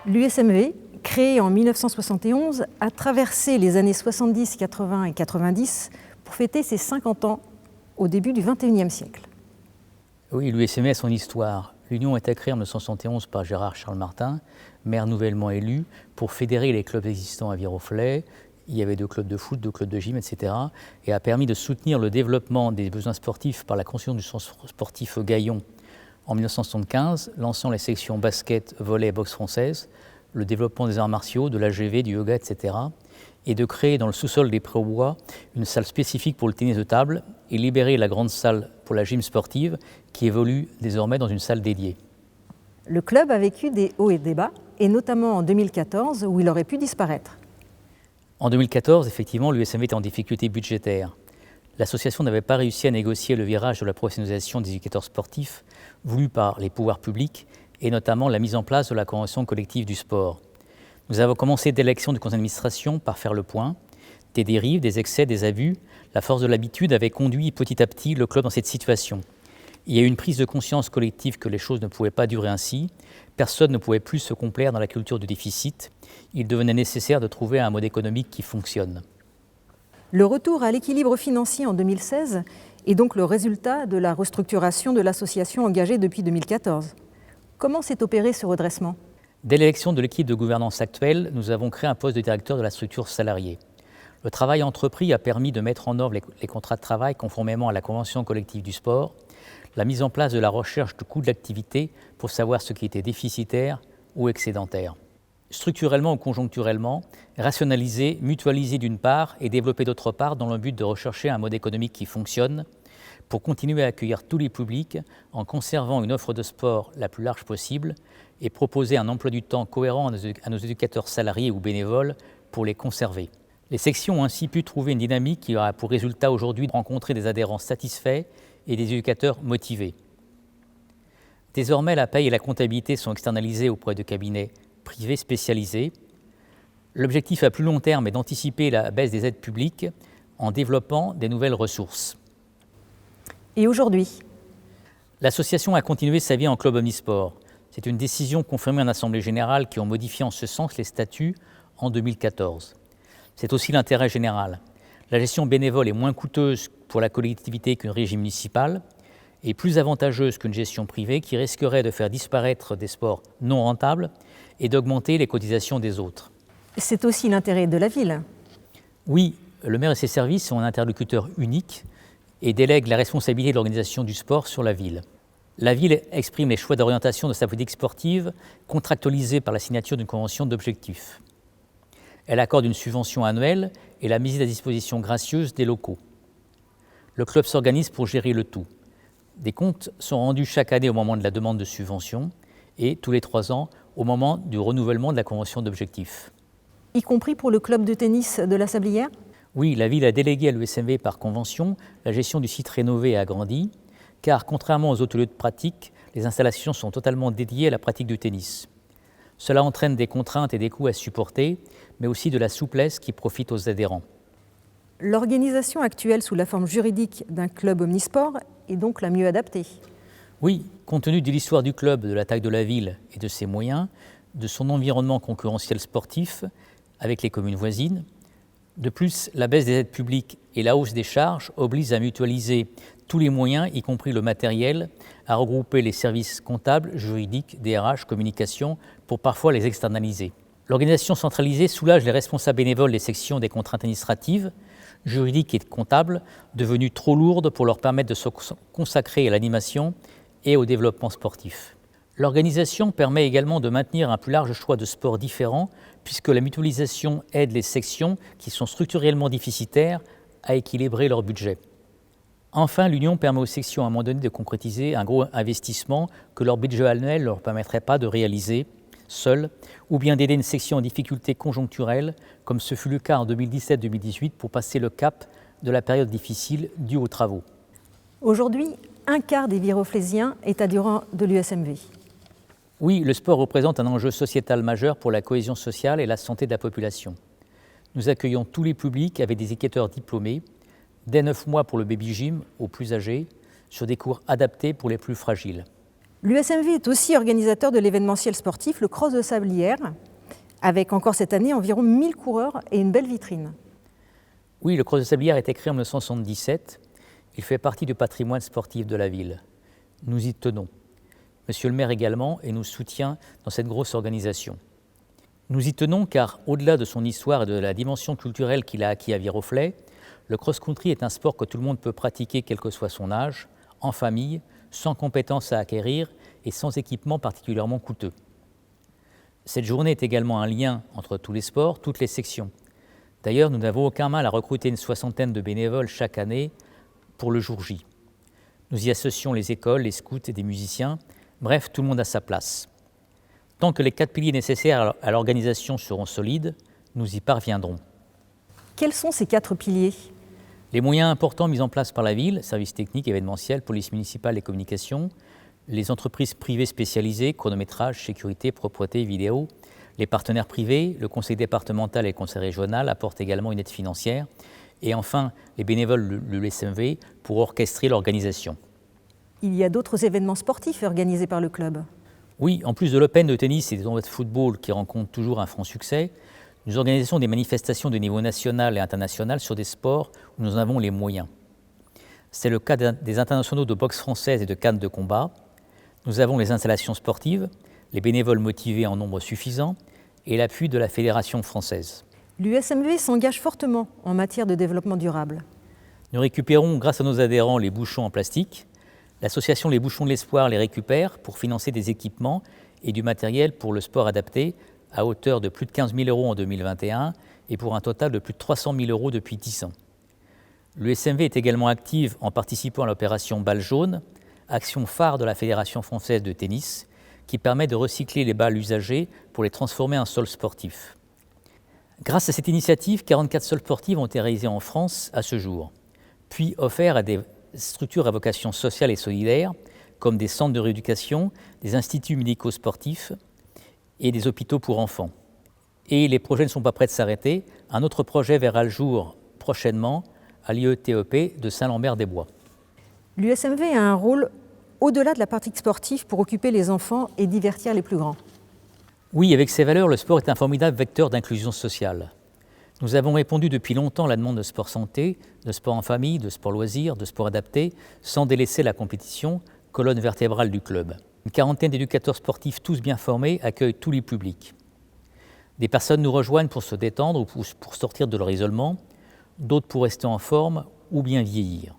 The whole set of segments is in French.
L'USMV, créé en 1971, a traversé les années 70, 80 et 90 pour fêter ses 50 ans au début du XXIe siècle. Oui, l'USMV a son histoire. L'Union a été créée en 1971 par Gérard Charles Martin, maire nouvellement élu, pour fédérer les clubs existants à Viroflay. Il y avait 2 clubs de foot, 2 clubs de gym, etc. Et a permis de soutenir le développement des besoins sportifs par la construction du centre sportif Gaillon en 1975, lançant les sections basket, volley et boxe française, le développement des arts martiaux, de l'AGV, du yoga, etc. Et de créer dans le sous-sol des Pré-aux-Bois une salle spécifique pour le tennis de table et libérer la grande salle pour la gym sportive qui évolue désormais dans une salle dédiée. Le club a vécu des hauts et des bas, et notamment en 2014 où il aurait pu disparaître. En 2014, effectivement, l'USMV était en difficulté budgétaire. L'association n'avait pas réussi à négocier le virage de la professionnalisation des éducateurs sportifs voulu par les pouvoirs publics et notamment la mise en place de la convention collective du sport. Nous avons commencé dès l'élection du conseil d'administration par faire le point. Des dérives, des excès, des abus, la force de l'habitude avait conduit petit à petit le club dans cette situation. Il y a eu une prise de conscience collective que les choses ne pouvaient pas durer ainsi. Personne ne pouvait plus se complaire dans la culture du déficit. Il devenait nécessaire de trouver un mode économique qui fonctionne. Le retour à l'équilibre financier en 2016 est donc le résultat de la restructuration de l'association engagée depuis 2014. Comment s'est opéré ce redressement ? Dès l'élection de l'équipe de gouvernance actuelle, nous avons créé un poste de directeur de la structure salariée. Le travail entrepris a permis de mettre en œuvre les contrats de travail conformément à la convention collective du sport, la mise en place de la recherche du coût de l'activité pour savoir ce qui était déficitaire ou excédentaire. Structurellement ou conjoncturellement, rationaliser, mutualiser d'une part et développer d'autre part dans le but de rechercher un mode économique qui fonctionne pour continuer à accueillir tous les publics en conservant une offre de sport la plus large possible et proposer un emploi du temps cohérent à nos éducateurs salariés ou bénévoles pour les conserver. Les sections ont ainsi pu trouver une dynamique qui a pour résultat aujourd'hui de rencontrer des adhérents satisfaits et des éducateurs motivés. Désormais, la paye et la comptabilité sont externalisées auprès de cabinets privés spécialisés. L'objectif à plus long terme est d'anticiper la baisse des aides publiques en développant des nouvelles ressources. Et aujourd'hui ? L'association a continué sa vie en club omnisport. C'est une décision confirmée en Assemblée générale qui ont modifié en ce sens les statuts en 2014. C'est aussi l'intérêt général. La gestion bénévole est moins coûteuse pour la collectivité qu'un régime municipal et plus avantageuse qu'une gestion privée qui risquerait de faire disparaître des sports non rentables et d'augmenter les cotisations des autres. C'est aussi l'intérêt de la ville. Oui, le maire et ses services sont un interlocuteur unique et délègue la responsabilité de l'organisation du sport sur la ville. La ville exprime les choix d'orientation de sa politique sportive contractualisés par la signature d'une convention d'objectifs. Elle accorde une subvention annuelle et la mise à disposition gracieuse des locaux. Le club s'organise pour gérer le tout. Des comptes sont rendus chaque année au moment de la demande de subvention et tous les 3 ans au moment du renouvellement de la convention d'objectifs. Y compris pour le club de tennis de la Sablière ? Oui, la ville a délégué à l'USMV par convention la gestion du site rénové et agrandi, car contrairement aux autres lieux de pratique, les installations sont totalement dédiées à la pratique du tennis. Cela entraîne des contraintes et des coûts à supporter, mais aussi de la souplesse qui profite aux adhérents. L'organisation actuelle sous la forme juridique d'un club omnisport est donc la mieux adaptée. Oui, compte tenu de l'histoire du club, de la taille de la ville et de ses moyens, de son environnement concurrentiel sportif avec les communes voisines. De plus, la baisse des aides publiques et la hausse des charges obligent à mutualiser tous les moyens, y compris le matériel, à regrouper les services comptables, juridiques, DRH, communication, pour parfois les externaliser. L'organisation centralisée soulage les responsables bénévoles des sections des contraintes administratives, juridiques et comptables, devenues trop lourdes pour leur permettre de se consacrer à l'animation et au développement sportif. L'organisation permet également de maintenir un plus large choix de sports différents, puisque la mutualisation aide les sections qui sont structurellement déficitaires à équilibrer leur budget. Enfin, l'Union permet aux sections à un moment donné de concrétiser un gros investissement que leur budget annuel ne leur permettrait pas de réaliser seuls, ou bien d'aider une section en difficulté conjoncturelle, comme ce fut le cas en 2017-2018 pour passer le cap de la période difficile due aux travaux. Aujourd'hui, un quart des viroflésiens est adhérent de l'USMV. Oui, le sport représente un enjeu sociétal majeur pour la cohésion sociale et la santé de la population. Nous accueillons tous les publics avec des éducateurs diplômés, dès 9 mois pour le baby gym aux plus âgés, sur des cours adaptés pour les plus fragiles. L'USMV est aussi organisateur de l'événementiel sportif, le Cross de Sablières, avec encore cette année environ 1000 coureurs et une belle vitrine. Oui, le Cross de Sablières a été créé en 1977. Il fait partie du patrimoine sportif de la ville. Nous y tenons. Monsieur le maire également, et nous soutient dans cette grosse organisation. Nous y tenons car, au-delà de son histoire et de la dimension culturelle qu'il a acquis à Viroflay, le cross-country est un sport que tout le monde peut pratiquer quel que soit son âge, en famille, sans compétences à acquérir et sans équipement particulièrement coûteux. Cette journée est également un lien entre tous les sports, toutes les sections. D'ailleurs, nous n'avons aucun mal à recruter une soixantaine de bénévoles chaque année pour le jour J. Nous y associons les écoles, les scouts et des musiciens, bref, tout le monde a sa place. Tant que les 4 piliers nécessaires à l'organisation seront solides, nous y parviendrons. Quels sont ces 4 piliers ? Les moyens importants mis en place par la ville, services techniques, événementiels, police municipale et communication, les entreprises privées spécialisées, chronométrage, sécurité, propreté, vidéo, les partenaires privés, le conseil départemental et le conseil régional apportent également une aide financière, et enfin les bénévoles de l'USMV pour orchestrer l'organisation. Il y a d'autres événements sportifs organisés par le club. Oui, en plus de l'Open de tennis et des tournois de football qui rencontrent toujours un franc succès, nous organisons des manifestations de niveau national et international sur des sports où nous avons les moyens. C'est le cas des internationaux de boxe française et de cannes de combat. Nous avons les installations sportives, les bénévoles motivés en nombre suffisant et l'appui de la Fédération française. L'USMV s'engage fortement en matière de développement durable. Nous récupérons, grâce à nos adhérents, les bouchons en plastique. L'association Les Bouchons de l'Espoir les récupère pour financer des équipements et du matériel pour le sport adapté à hauteur de plus de 15 000 € en 2021 et pour un total de plus de 300 000 € depuis 10 ans. L'USMV est également active en participant à l'opération Balles jaunes, action phare de la Fédération française de tennis, qui permet de recycler les balles usagées pour les transformer en sol sportif. Grâce à cette initiative, 44 sols sportifs ont été réalisés en France à ce jour, puis offerts à des structures à vocation sociale et solidaire, comme des centres de rééducation, des instituts médico-sportifs et des hôpitaux pour enfants. Et les projets ne sont pas prêts de s'arrêter. Un autre projet verra le jour prochainement à l'IETEP de Saint-Lambert-des-Bois. L'USMV a un rôle au-delà de la pratique sportive pour occuper les enfants et divertir les plus grands. Oui, avec ses valeurs, le sport est un formidable vecteur d'inclusion sociale. Nous avons répondu depuis longtemps à la demande de sport santé, de sport en famille, de sport loisirs, de sport adapté, sans délaisser la compétition, colonne vertébrale du club. Une quarantaine d'éducateurs sportifs, tous bien formés, accueillent tous les publics. Des personnes nous rejoignent pour se détendre ou pour sortir de leur isolement, d'autres pour rester en forme ou bien vieillir.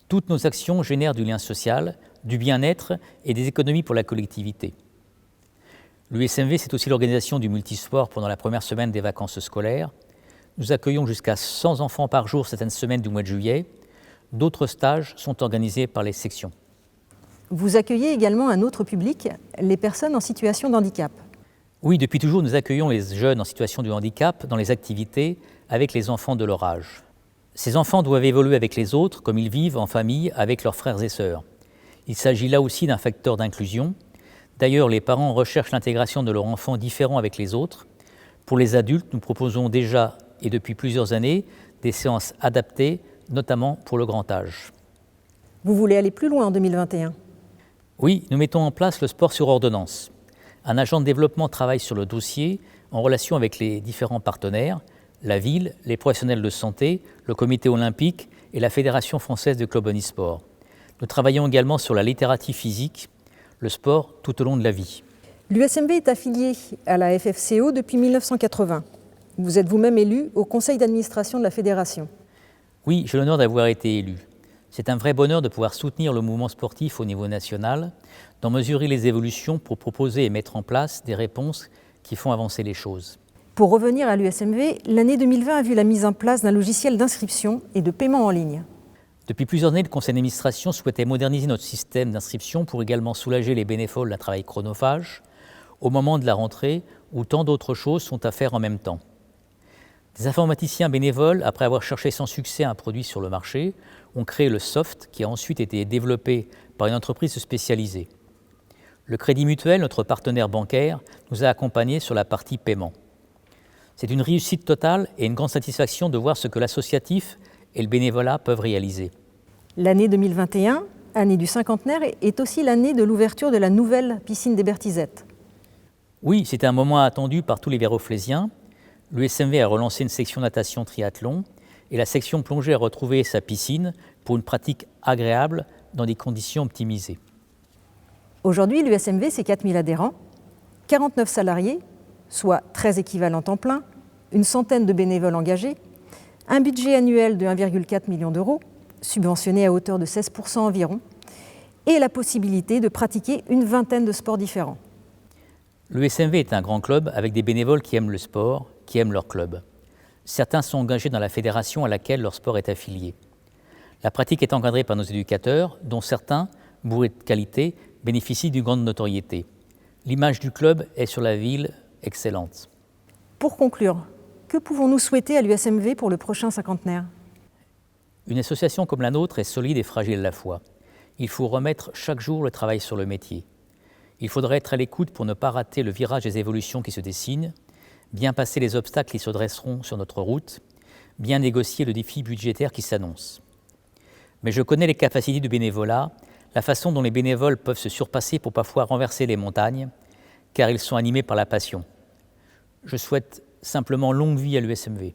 Toutes nos actions génèrent du lien social, du bien-être et des économies pour la collectivité. L'USMV, c'est aussi l'organisation du multisport pendant la première semaine des vacances scolaires. Nous accueillons jusqu'à 100 enfants par jour certaines semaines du mois de juillet. D'autres stages sont organisés par les sections. Vous accueillez également un autre public, les personnes en situation de handicap. Oui, depuis toujours, nous accueillons les jeunes en situation de handicap dans les activités avec les enfants de leur âge. Ces enfants doivent évoluer avec les autres, comme ils vivent en famille avec leurs frères et sœurs. Il s'agit là aussi d'un facteur d'inclusion. D'ailleurs, les parents recherchent l'intégration de leurs enfants différents avec les autres. Pour les adultes, nous proposons déjà, et depuis plusieurs années, des séances adaptées, notamment pour le grand âge. Vous voulez aller plus loin en 2021 ? Oui, nous mettons en place le sport sur ordonnance. Un agent de développement travaille sur le dossier en relation avec les différents partenaires, la ville, les professionnels de santé, le comité olympique et la Fédération française de club omnisport. Nous travaillons également sur la littératie physique, le sport tout au long de la vie. L'USMV est affilié à la FFCO depuis 1980. Vous êtes vous-même élu au conseil d'administration de la fédération. Oui, j'ai l'honneur d'avoir été élu. C'est un vrai bonheur de pouvoir soutenir le mouvement sportif au niveau national, d'en mesurer les évolutions pour proposer et mettre en place des réponses qui font avancer les choses. Pour revenir à l'USMV, l'année 2020 a vu la mise en place d'un logiciel d'inscription et de paiement en ligne. Depuis plusieurs années, le conseil d'administration souhaitait moderniser notre système d'inscription pour également soulager les bénévoles d'un travail chronophage au moment de la rentrée où tant d'autres choses sont à faire en même temps. Des informaticiens bénévoles, après avoir cherché sans succès un produit sur le marché, ont créé le soft qui a ensuite été développé par une entreprise spécialisée. Le Crédit Mutuel, notre partenaire bancaire, nous a accompagnés sur la partie paiement. C'est une réussite totale et une grande satisfaction de voir ce que l'associatif et le bénévolat peuvent réaliser. L'année 2021 année du cinquantenaire est aussi l'année de l'ouverture de la nouvelle piscine des Berthizettes. Oui, c'était un moment attendu par tous les véroflésiens. L'USMV a relancé une section natation triathlon et la section plongée a retrouvé sa piscine pour une pratique agréable dans des conditions optimisées. Aujourd'hui, l'USMV, c'est 4000 adhérents, 49 salariés, soit 13 équivalents temps plein, une centaine de bénévoles engagés, un budget annuel de 1,4 million d'euros, subventionné à hauteur de 16% environ, et la possibilité de pratiquer une vingtaine de sports différents. L'USMV est un grand club avec des bénévoles qui aiment le sport, qui aiment leur club. Certains sont engagés dans la fédération à laquelle leur sport est affilié. La pratique est encadrée par nos éducateurs, dont certains, bourrés de qualité, bénéficient d'une grande notoriété. L'image du club est sur la ville excellente. Pour conclure, que pouvons-nous souhaiter à l'USMV pour le prochain cinquantenaire ? Une association comme la nôtre est solide et fragile à la fois. Il faut remettre chaque jour le travail sur le métier. Il faudrait être à l'écoute pour ne pas rater le virage des évolutions qui se dessinent, bien passer les obstacles qui se dresseront sur notre route, bien négocier le défi budgétaire qui s'annonce. Mais je connais les capacités du bénévolat, la façon dont les bénévoles peuvent se surpasser pour parfois renverser les montagnes, car ils sont animés par la passion. Je souhaite simplement longue vie à l'USMV.